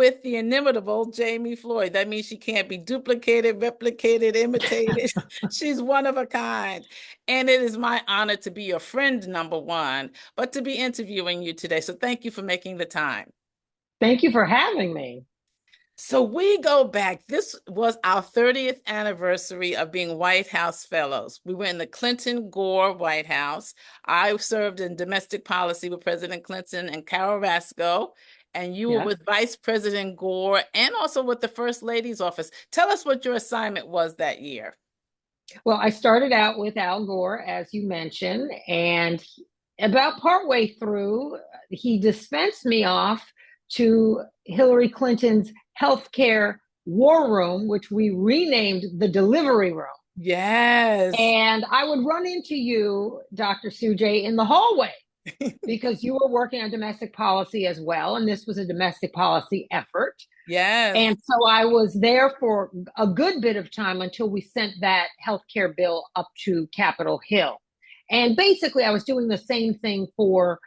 with the inimitable Jami Floyd. That means she can't be duplicated, replicated, imitated. She's one of a kind. And it is my honor to be your friend, number one, but to be interviewing you today. So thank you for making the time. Thank you for having me. So we go back. This was our 30th anniversary of being White House Fellows. We were in the Clinton-Gore White House. I served in domestic policy with President Clinton and Carol Rasco, and you were Yes. with Vice President Gore and also with the First Lady's office. Tell us what your assignment was that year. Well, I started out with Al Gore, as you mentioned, and about partway through, he dispensed me off to Hillary Clinton's healthcare war room, which we renamed the delivery room. Yes. And I would run into you, Dr. Sujay, in the hallway because you were working on domestic policy as well. And this was a domestic policy effort. Yes. And so I was there for a good bit of time until we sent that healthcare bill up to Capitol Hill. And basically, I was doing the same thing for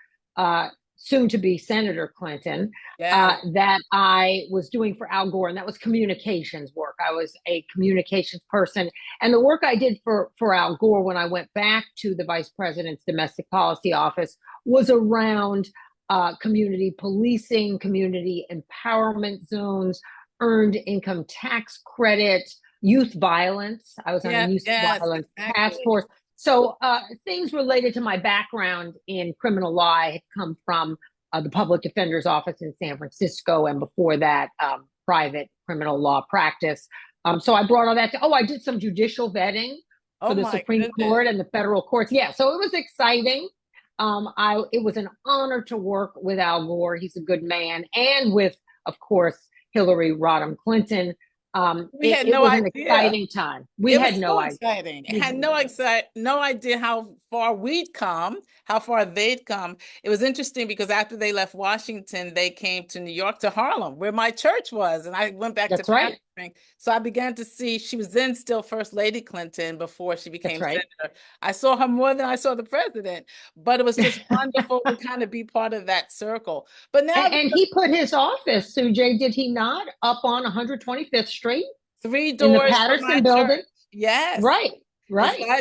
soon to be Senator Clinton that I was doing for Al Gore, and that was communications work. I was a communications person. And the work I did for Al Gore when I went back to the vice president's domestic policy office was around community policing, community empowerment zones, earned income tax credit, youth violence. I was on a youth violence task force. So things related to my background in criminal law I had come from the public defender's office in San Francisco, and before that, private criminal law practice. So I brought all that to, I did some judicial vetting for the Supreme Court and the federal courts. Yeah, so it was exciting. It was an honor to work with Al Gore. He's a good man. And with, of course, Hillary Rodham Clinton. We had no idea. An exciting time. We had no idea. Exciting. Had no idea how far we'd come, how far they'd come. It was interesting because after they left Washington, they came to New York, to Harlem, where my church was, and I went back to pastoring. So I began to see she was then still First Lady Clinton before she became senator. I saw her more than I saw the president, but it was just wonderful to kind of be part of that circle. But now, and he put his office, Sujay, did he not, up on 125th Street? 3 doors in the Patterson building. Yes. Right.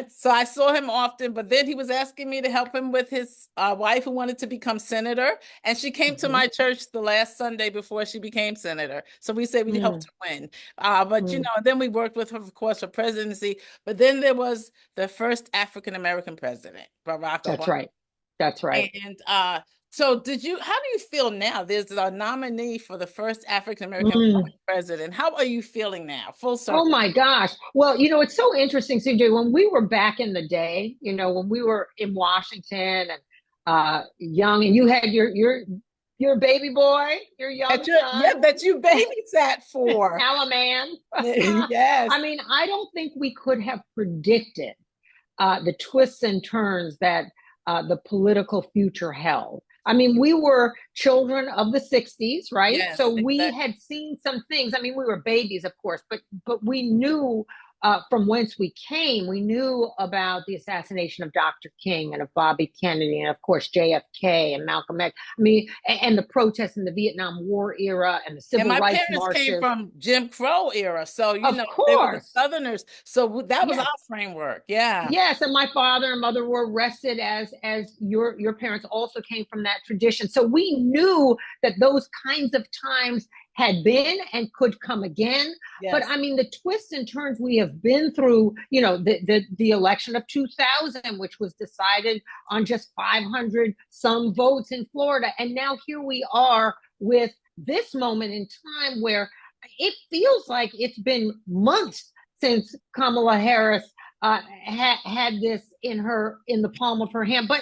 So I saw him often, but then he was asking me to help him with his wife who wanted to become senator. And she came to my church the last Sunday before she became senator. So we say we helped to win. But, then we worked with her, of course, for presidency. But then there was the first African-American president, Barack Obama. That's right. And so how do you feel now? There's a nominee for the first African-American president. How are you feeling now? Full circle. Oh my gosh. Well, it's so interesting, CJ, when we were back in the day, when we were in Washington and young, and you had your baby boy, your young son. That you babysat for. Alaman. Yes. I mean, I don't think we could have predicted the twists and turns that the political future held. I mean, we were children of the 60s, right? Yes, so we had seen some things. I mean, we were babies, of course, but we knew from whence we came. We knew about the assassination of Dr. King and of Bobby Kennedy and, of course, JFK and Malcolm X. I mean, and the protests in the Vietnam War era and the civil rights marches. And my parents came from Jim Crow era, so, they were the Southerners. So that was our framework, yeah. Yes, and my father and mother were arrested as your parents also came from that tradition. So we knew that those kinds of times had been and could come again. Yes. But I mean, the twists and turns we have been through, the election of 2000, which was decided on just 500 some votes in Florida. And now here we are with this moment in time where it feels like it's been months since Kamala Harris had this in the palm of her hand. But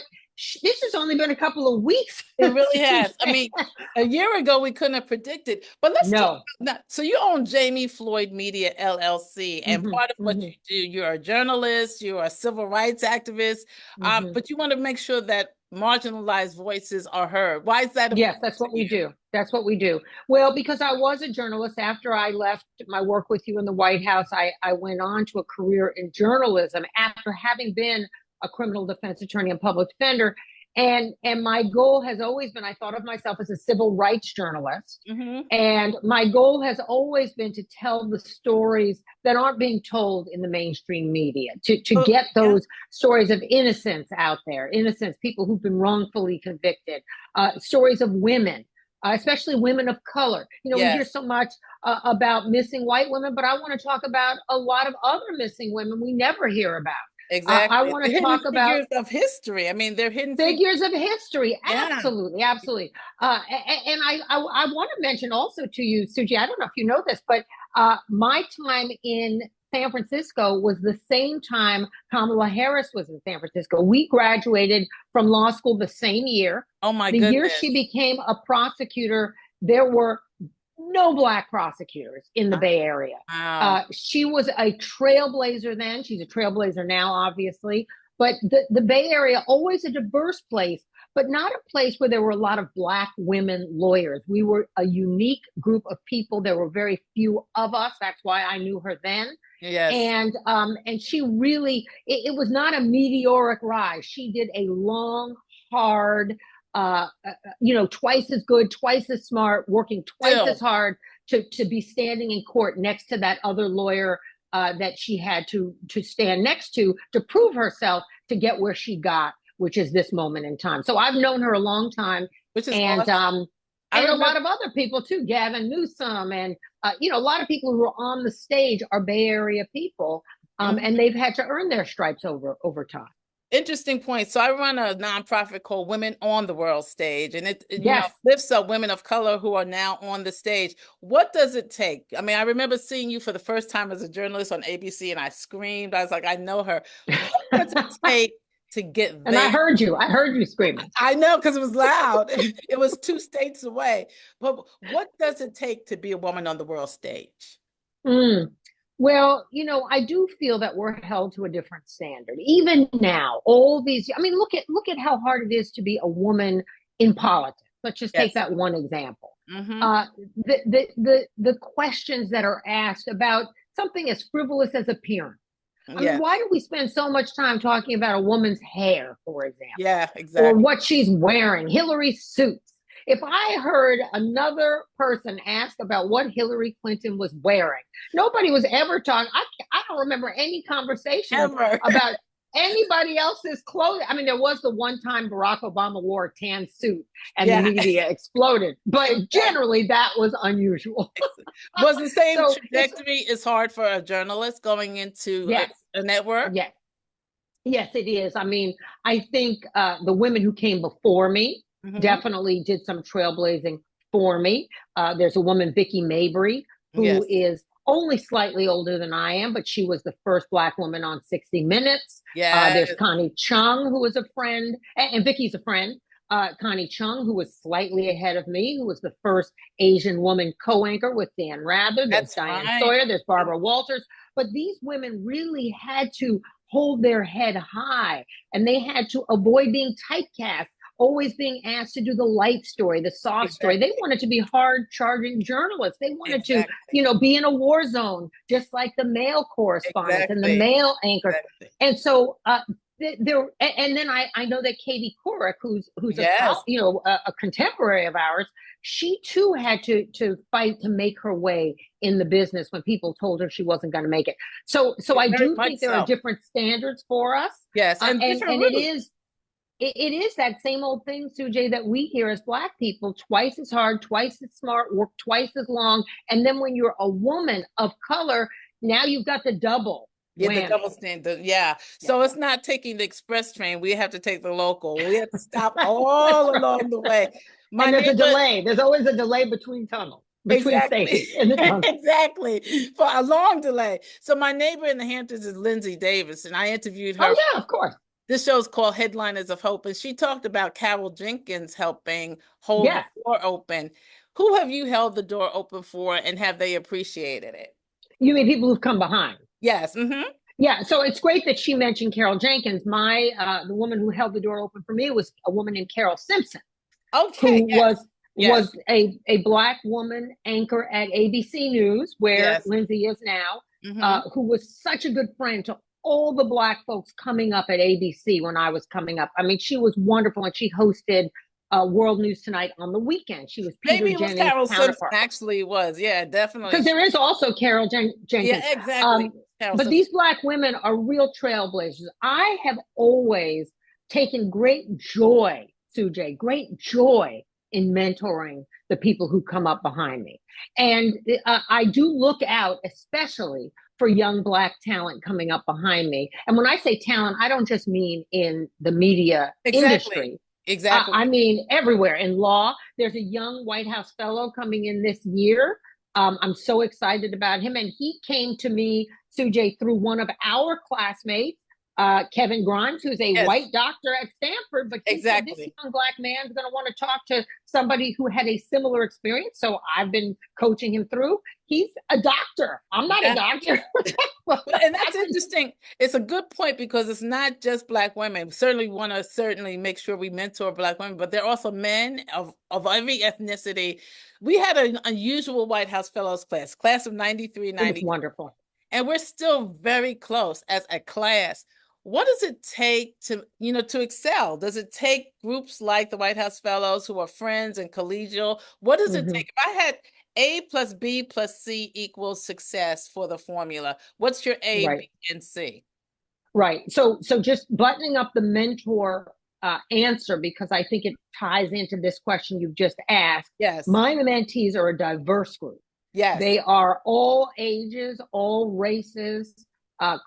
this has only been a couple of weeks. It really has. I mean, a year ago, we couldn't have predicted. But let's talk about, so you own Jami Floyd Media, LLC. And part of what you do, you're a journalist, you're a civil rights activist, but you want to make sure that marginalized voices are heard. Why is that important? Yes, that's what we do. That's what we do. Well, because I was a journalist. After I left my work with you in the White House, I went on to a career in journalism after having been a criminal defense attorney and public defender. And my goal has always been, I thought of myself as a civil rights journalist. Mm-hmm. And my goal has always been to tell the stories that aren't being told in the mainstream media, to get those stories of innocence out there, innocence, people who've been wrongfully convicted, stories of women, especially women of color. You know, we hear so much about missing white women, but I want to talk about a lot of other missing women we never hear about. Exactly. I want to talk about figures of history. I mean, they're hidden figures of history. Yeah. Absolutely, absolutely. And I want to mention also to you, Sujay, I don't know if you know this, but my time in San Francisco was the same time Kamala Harris was in San Francisco. We graduated from law school the same year. Oh my goodness. The year goodness. she became a prosecutor, there were no Black prosecutors in the Bay Area. Wow. She was a trailblazer then. She's a trailblazer now, obviously. But the Bay Area, always a diverse place, but not a place where there were a lot of Black women lawyers. We were a unique group of people. There were very few of us. That's why I knew her then. Yes. And she really, it was not a meteoric rise. She did a long, hard, twice as good, twice as smart, working twice as hard to be standing in court next to that other lawyer that she had to stand next to prove herself to get where she got, which is this moment in time. So I've known her a long time, which is awesome. And a lot of other people too, Gavin Newsom, and a lot of people who are on the stage are Bay Area people, and they've had to earn their stripes over time. Interesting point. So I run a nonprofit called Women on the World Stage, and it lifts up women of color who are now on the stage. What does it take? I mean, I remember seeing you for the first time as a journalist on ABC, and I screamed. I was like, I know her. What does it take to get there? And I heard you screaming. I know, because it was loud. It was 2 states away. But what does it take to be a woman on the world stage? Well, I do feel that we're held to a different standard. Even now, look at how hard it is to be a woman in politics. Let's just take that one example. The questions that are asked about something as frivolous as appearance. I mean, why do we spend so much time talking about a woman's hair, for example? Yeah, exactly. Or what she's wearing, Hillary's suits. If I heard another person ask about what Hillary Clinton was wearing, nobody was ever talking. I don't remember any conversation about anybody else's clothing. I mean, there was the one time Barack Obama wore a tan suit and the media exploded, but generally that was unusual. Was the same trajectory is hard for a journalist going into a network? Yes, it is. I mean, I think the women who came before me definitely did some trailblazing for me. There's a woman, Vicky Mabry, who is only slightly older than I am, but she was the first Black woman on 60 Minutes. There's Connie Chung, who was a friend, and Vicky's a friend. Connie Chung, who was slightly ahead of me, who was the first Asian woman co-anchor with Dan Rather. There's Diane Sawyer, there's Barbara Walters. But these women really had to hold their head high, and they had to avoid being typecast, always being asked to do the light story, the soft story. They wanted to be hard-charging journalists. They wanted to, be in a war zone, just like the male correspondents and the male anchors. And so there, and then I know that Katie Couric, who's a contemporary of ours, she too had to fight to make her way in the business when people told her she wasn't going to make it. So I do think there are different standards for us. Yes, and it is that same old thing, Sujay, that we hear as Black people: twice as hard, twice as smart, work twice as long. And then when you're a woman of color, now you've got the double. The double standard. So it's not taking the express train. We have to take the local. We have to stop all along the way. And there's a delay. There's always a delay between tunnels. Exactly. For a long delay. So my neighbor in the Hamptons is Lindsay Davis, and I interviewed her. Oh, yeah, of course. This show is called Headliners of Hope, and she talked about Carol Jenkins helping hold the door open. Who have you held the door open for, and have they appreciated it? You mean people who've come behind? Yes. Yeah, so it's great that she mentioned Carol Jenkins. The woman who held the door open for me was a woman named Carol Simpson. Okay. Who was a Black woman anchor at ABC News, where Lindsay is now, who was such a good friend to all the Black folks coming up at ABC when I was coming up. I mean, she was wonderful, and she hosted World News Tonight on the weekend. She was Peter Maybe it was Jennings' Carol Simpson, counterpart. actually it was. Yeah, Because definitely. there is also Carol Yeah, Jenkins. exactly. Carol But Simpson. these Black women are real trailblazers. I have always taken great joy, Sujay, great joy in mentoring the people who come up behind me. And I do look out, especially for young Black talent coming up behind me. And when I say talent, I don't just mean in the media Exactly. industry. I Exactly. mean, everywhere in law. There's a young White House fellow coming in this year. I'm so excited about him. And he came to me, Sujay, through one of our classmates, Kevin Grimes, who's a Yes, white doctor at Stanford. But he said, this exactly. young Black man's going to want to talk to somebody who had a similar experience. So I've been coaching him through. He's a doctor. I'm not a Yeah. doctor. And that's interesting. It's a good point because it's not just Black women. We certainly want to certainly make sure we mentor Black women, but there are also men of every ethnicity. We had an unusual White House Fellows class of 93, It was 90, wonderful. and we're still very close as a class. What does it take to excel? Does it take groups like the White House Fellows who are friends and collegial? What does it Mm-hmm. take? If I had A plus B plus C equals success for the formula, what's your A, Right. B, and C? Right. So just buttoning up the mentor answer, because I think it ties into this question you've just asked. Yes, My mentees are a diverse group. yes, They are all ages, all races,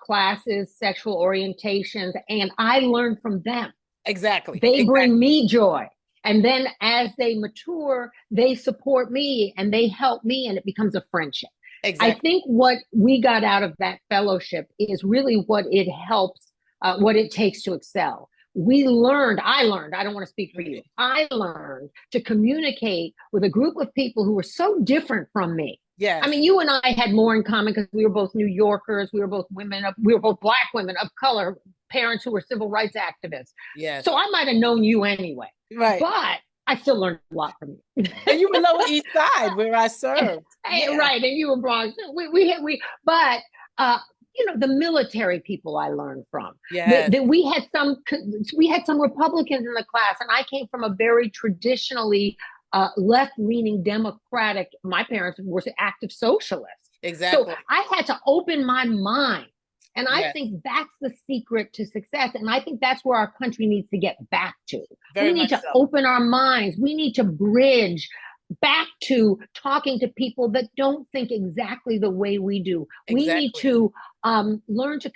classes, sexual orientations, and I learn from them. exactly, They bring exactly, me joy. And then as they mature, they support me and they help me, and it becomes a friendship. I exactly. think what we got out of that fellowship is really what it helps, what it takes to excel. I learned, I don't want to speak for you, I learned to communicate with a group of people who were so different from me. I Yes, mean, you and I had more in common because we were both New Yorkers. We were both we were both Black women of color, parents who were civil rights activists. yes, So I might have known you anyway, right. but I still learned a lot from you. And you were Lower East Side where I served. Yeah, Right, and you were Bronx. But uh, the military people I learned from. yes, We had some Republicans in the class, and I came from a very traditionally left-leaning Democratic. My parents were active socialists, so exactly. I had to open my mind. And I Yes, think that's the secret to success. And I think that's where our country needs to get back to. We very need much to so. open our minds. We need to bridge back to talking to people that don't think exactly the way we do. We need Exactly. to learn to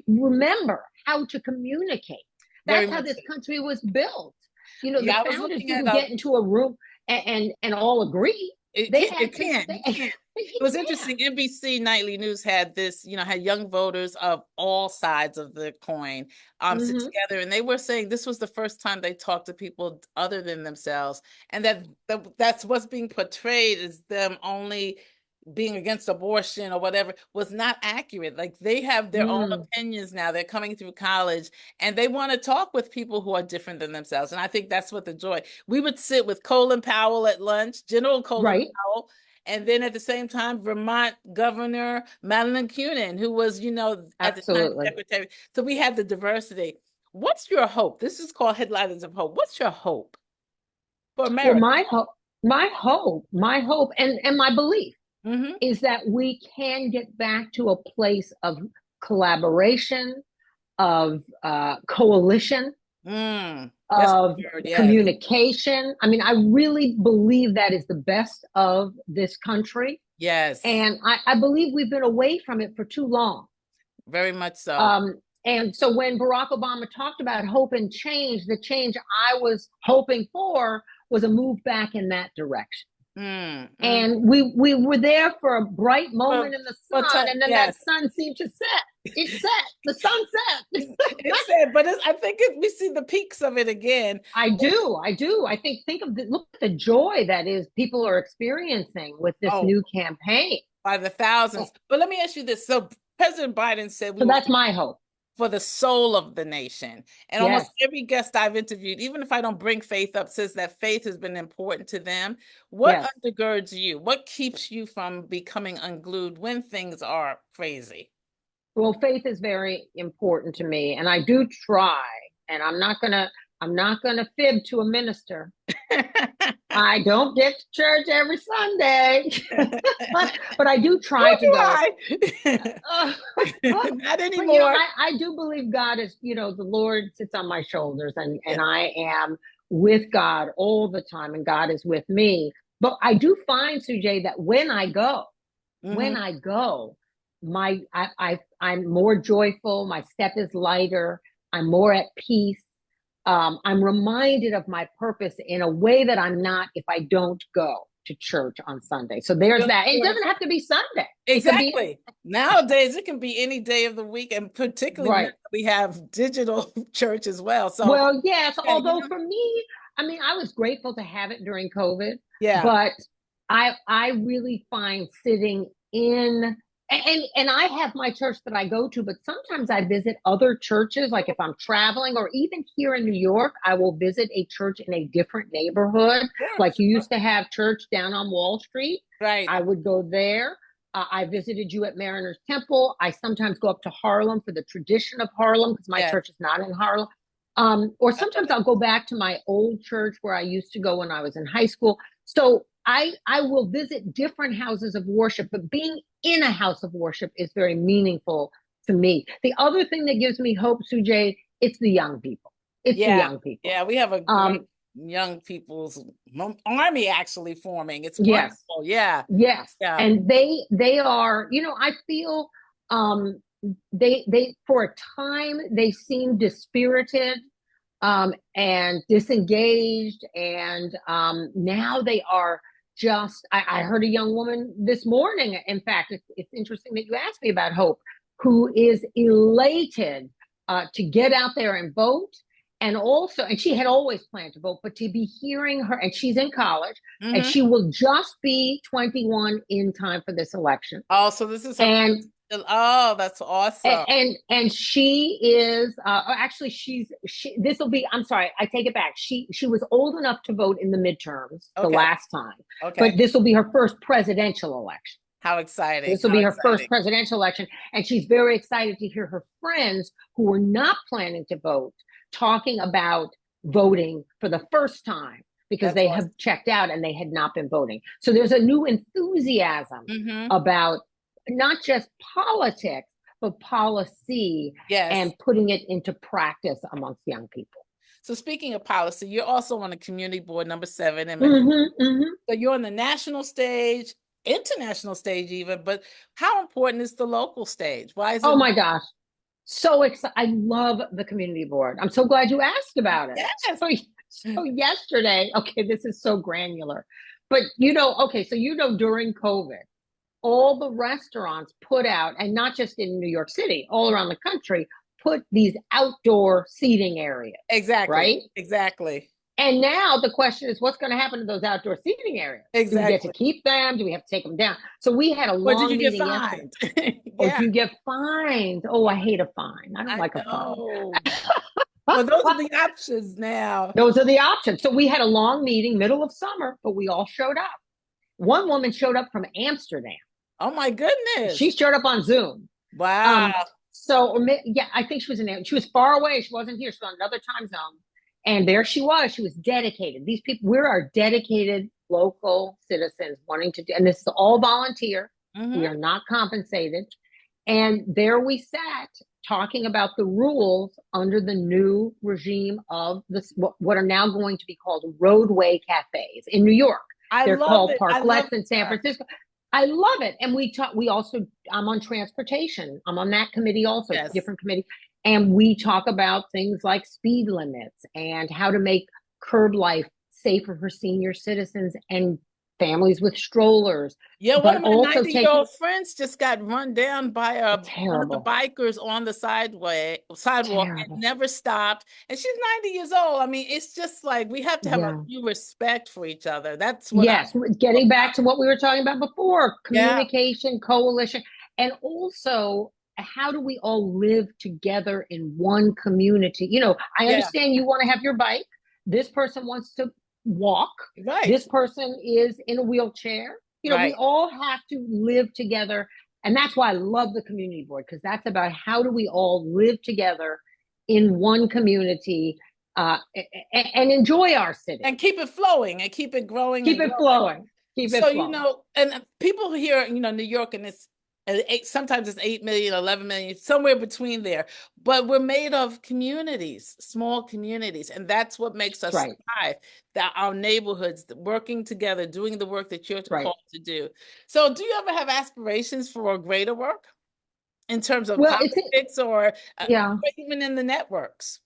remember how to communicate. Very That's how much this so. country was built. The Yeah, I was founders looking at didn't get into a room and all agree. They you had to. can't, you can't. It was Yeah. interesting. NBC Nightly News had this, had young voters of all sides of the coin sit Mm-hmm. together, and they were saying this was the first time they talked to people other than themselves, and that's what's being portrayed as them only being against abortion or whatever was not accurate. Like they have their own Mm. opinions now. They're coming through college and they want to talk with people who are different than themselves. And I think that's what the joy. We would sit with Colin Powell at lunch, General Colin Right. Powell, and then at the same time, Vermont Governor Madeline Kunin, who was, at the time Absolutely. secretary. So we have the diversity. What's your hope? This is called Headliners of Hope. What's your hope for Well, America? my hope, and my belief Mm-hmm. is that we can get back to a place of collaboration, of coalition, That's of the word. Yes. communication. I mean, I really believe that is the best of this country. Yes. And I believe we've been away from it for too long. Very much so. Um, and so when Barack Obama talked about hope and change, the change I was hoping for was a move back in that direction. Mm, mm. And we were there for a bright But, moment in the sun, and then that yes, sun seemed to set. It set. The sun set. it's sad, but I think we see the peaks of it again. I do. Think of look at the joy that is people are experiencing with this Oh, new campaign. by the thousands. But let me ask you this. So President Biden said we So were that's my hope. for the soul of the nation. And almost Yes, every guest I've interviewed, even if I don't bring faith up, says that faith has been important to them. What yes. undergirds you? What keeps you from becoming unglued when things are crazy? Well, faith is very important to me, and I do try, and I'm not gonna fib to a minister. I don't get to church every Sunday, but I do try Nor to do go. I. Not But anymore. I do believe God is, the Lord sits on my shoulders, and I am with God all the time, and God is with me. But I do find, Sujay, that when I go, I'm more joyful, my step is lighter, I'm more at peace. I'm reminded of my purpose in a way that I'm not if I don't go to church on Sunday. So there's that. It doesn't have to be Sunday. Exactly. Nowadays, it can be any day of the week, and particularly now Right. we have digital church as well. So, Well, yes, yeah, although for me, I mean, I was grateful to have it during COVID, yeah. but I really find sitting in and I have my church that I go to, but sometimes I visit other churches, like if I'm traveling or even here in New York, I will visit a church in a different neighborhood. Sure, Like you sure. used to have church down on Wall Street. Right. I would go there. I visited you at Mariners Temple. I sometimes go up to Harlem for the tradition of Harlem because my Yes. church is not in Harlem. Or sometimes I'll go back to my old church where I used to go when I was in high school. So I will visit different houses of worship, but being in a house of worship is very meaningful to me. The other thing that gives me hope, Sujay, it's the young people. It's the Yeah. young people. Yeah. We have a great young people's army actually forming. It's Yes, wonderful. Yeah. yes, Yeah. and they are. I feel they for a time they seem dispirited and disengaged, and now they are just. I heard a young woman this morning. In fact, it's interesting that you asked me about hope, who is elated to get out there and vote. And she had always planned to vote, but to be hearing her, and she's in college, and she will just be 21 in time for this election. Oh, so this is her And first. Oh, that's awesome. and she is actually this will be, I'm sorry, I take it back. She was old enough to vote in the midterms the Okay. last time, but Okay. this will be her first presidential election. How exciting. This will be her first presidential election, and she's very excited to hear her friends who were not planning to vote talking about voting for the first time because That's they awesome. have checked out and they had not been voting. So there's a new enthusiasm about not just politics, but policy and putting it into practice amongst young people. So speaking of policy, you're also on the community board number 7. So you're on the national stage, international stage even, but how important is the local stage? Why is it? Oh my gosh. So excited. I love the community board. I'm so glad you asked about it. Yes. So yesterday, okay, this is so granular, but okay, so during COVID, all the restaurants put out, and not just in New York City, all around the country, put these outdoor seating areas. Exactly. Right? Exactly. And now the question is, what's going to happen to those outdoor seating areas? Exactly. Do we get to keep them? Do we have to take them down? So we had a long meeting yesterday. Yeah. Or do you get fined? Oh, I hate a fine. I don't like a fine. Well, those are the options now. Those are the options. So we had a long meeting, middle of summer, but we all showed up. One woman showed up from Amsterdam. Oh my goodness. She showed up on Zoom. Wow. I think she was far away. She wasn't here. She was on another time zone. And there she was. She was dedicated. These people, we're our dedicated local citizens wanting to do, and this is all volunteer. We are not compensated. And there we sat talking about the rules under the new regime of what are now going to be called roadway cafes in New York. They're called parklets in San Francisco. I love it. And I'm on transportation. I'm on that committee also, different committee. And we talk about things like speed limits and how to make curb life safer for senior citizens and families with strollers. Yeah, one of my 90-year-old friends just got run down by one of the bikers on the sidewalk and never stopped. And she's 90 years old. I mean, it's just like we have to have a new respect for each other. That's what getting back to what we were talking about before, communication, coalition, and also how do we all live together in one community? I understand you want to have your bike. This person wants to walk. Right. This person is in a wheelchair. We all have to live together And that's why I love the community board, because that's about how do we all live together in one community and enjoy our city. And keep it flowing and keep it growing. Keep it flowing. Keep it flowing. You know, and people here, you know, New York, and it's sometimes it's 8 million, 11 million, somewhere between there. But we're made of communities, small communities. And that's what makes us thrive, that our neighborhoods working together, doing the work that you're called to do. So do you ever have aspirations for greater work in terms of politics or even in the networks?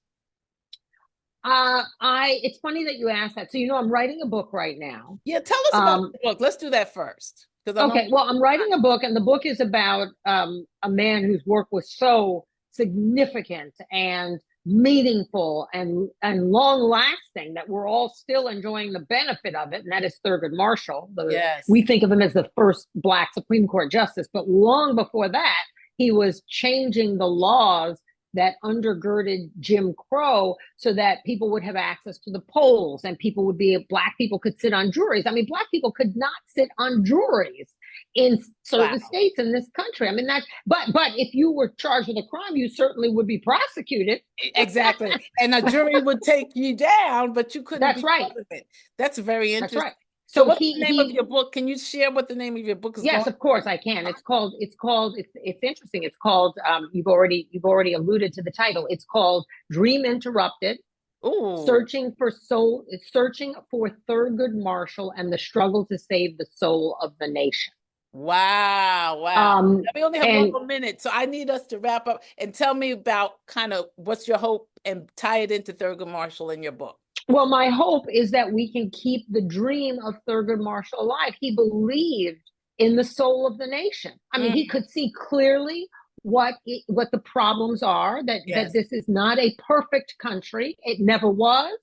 It's funny that you asked that. So, you know, I'm writing a book right now. Yeah, tell us about the book. Let's do that first. Okay, well, I'm writing a book, and the book is about a man whose work was so significant and meaningful and long lasting that we're all still enjoying the benefit of it, and that is Thurgood Marshall. We think of him as the first Black Supreme Court justice, but long before that, he was changing the laws that undergirded Jim Crow so that people would have access to the polls and Black people could sit on juries. I mean, Black people could not sit on juries in certain states in this country. I mean, but if you were charged with a crime, you certainly would be prosecuted. Exactly. And a jury would take you down, but you couldn't. That's right. That's very interesting. That's right. So what's the name of your book? Can you share what the name of your book is? Yes, of course I can. It's interesting. It's called, you've already alluded to the title. It's called Dream Interrupted. Ooh. Searching for Thurgood Marshall and the Struggle to Save the Soul of the Nation. Wow. We only have 1 more minute, so I need us to wrap up and tell me about kind of what's your hope and tie it into Thurgood Marshall in your book. Well, my hope is that we can keep the dream of Thurgood Marshall alive. He believed in the soul of the nation. I mean, he could see clearly what the problems are, that this is not a perfect country. It never was,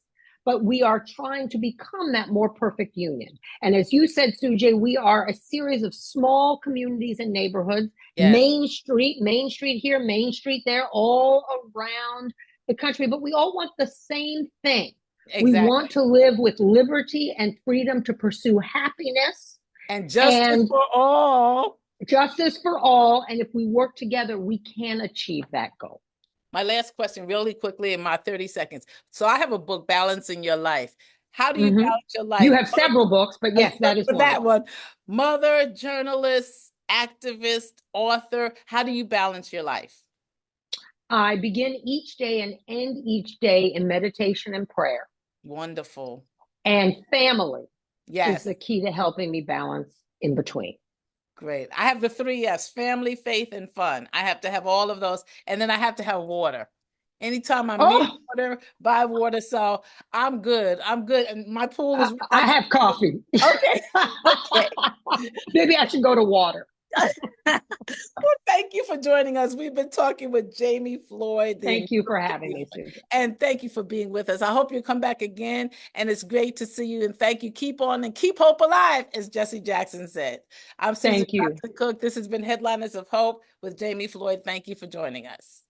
but we are trying to become that more perfect union. And as you said, Sujay, we are a series of small communities and neighborhoods, Main Street here, Main Street there, all around the country, but we all want the same thing. Exactly. We want to live with liberty and freedom to pursue happiness. And justice for all. Justice for all. And if we work together, we can achieve that goal. My last question, really quickly in my 30 seconds. So I have a book, Balancing Your Life. How do you balance your life? You have several books, but yes, that is one. That one. Mother, journalist, activist, author. How do you balance your life? I begin each day and end each day in meditation and prayer. Wonderful. And family is the key to helping me balance in between. Great. I have the 3 F's: family, faith, and fun. I have to have all of those. And then I have to have water. Anytime I'm near water, buy water. So I'm good. And my pool is... I have coffee. Okay. Maybe I should go to water. Well, thank you for joining us. We've been talking with Jami Floyd. Thank you for having me, Susan. And thank you for being with us. I hope you come back again. And it's great to see you. And thank you. Keep on and keep hope alive, as Jesse Jackson said. I'm Susan Cook. This has been Headliners of Hope with Jami Floyd. Thank you for joining us.